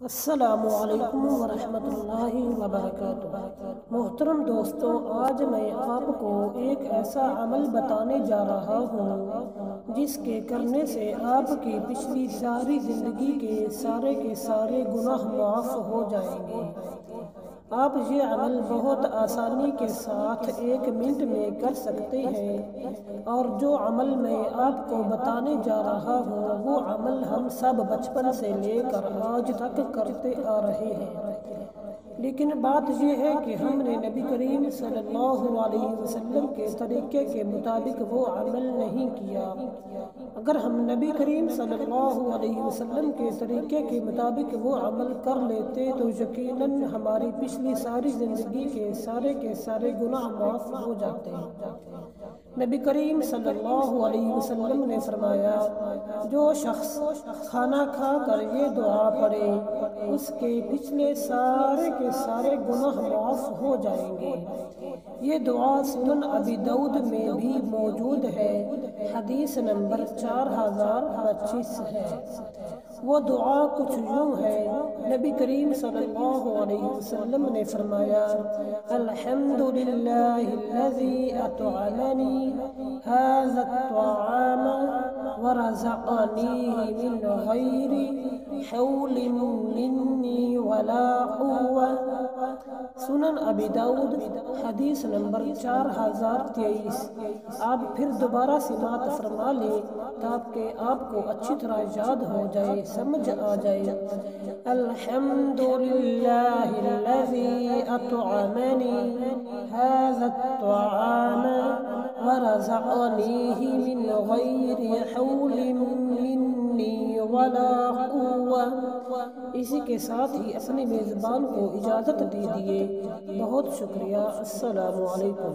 السلام علیکم ورحمۃ اللہ وبرکاتہ۔ محترم دوستوں، آج میں آپ کو ایک ایسا عمل بتانے جا رہا ہوں جس کے کرنے سے آپ کی پچھلی ساری زندگی کے سارے گناہ معاف ہو جائیں گے۔ آپ یہ عمل بہت آسانی کے ساتھ 1 منٹ میں کر سکتے ہیں، اور جو عمل میں آپ کو بتانے جا رہا ہوں وہ عمل ہم سب بچپن سے لے کر آج تک کرتے آ رہے ہیں، لیکن بات یہ ہے کہ ہم نے نبی کریم صلی اللہ علیہ وسلم کے طریقے کے مطابق وہ عمل نہیں کیا۔ اگر ہم نبی کریم صلی اللہ علیہ وسلم کے طریقے کے مطابق وہ عمل کر لیتے تو یقیناً ہماری پچھلی ساری زندگی کے سارے گناہ معاف ہو جاتے ہیں۔ نبی کریم صلی اللہ علیہ وسلم نے فرمایا، جو شخص کھانا کھا کر یہ دعا پڑھے اس کے پچھلے سارے گناہ معاف ہو جائیں گے۔ یہ دعا سنن ابی داؤد میں بھی موجود ہے، حدیث نمبر 4025 ہے۔ وہ دعا کچھ یوں ہے، نبی کریم صلی اللہ علیہ وسلم نے فرمایا، الحمدللہ الذی اطعمنی هذا الطعام ورزقنیہ من غیر حول منی ولا قوة۔ سنن ابی داؤد حدیث نمبر 4023۔ آپ پھر دوبارہ سماعت فرما لیں تاکہ آپ کو اچھی طرح یاد ہو جائے، سمجھ آ جائے۔ الحمدللہ الذی اطعمنی هذا الطعام ورزقنیہ من غیر حول منی ولا قوة۔ اسی کے ساتھ ہی اپنی میزبان کو اجازت دیجیے۔ بہت شکریہ۔ السلام علیکم۔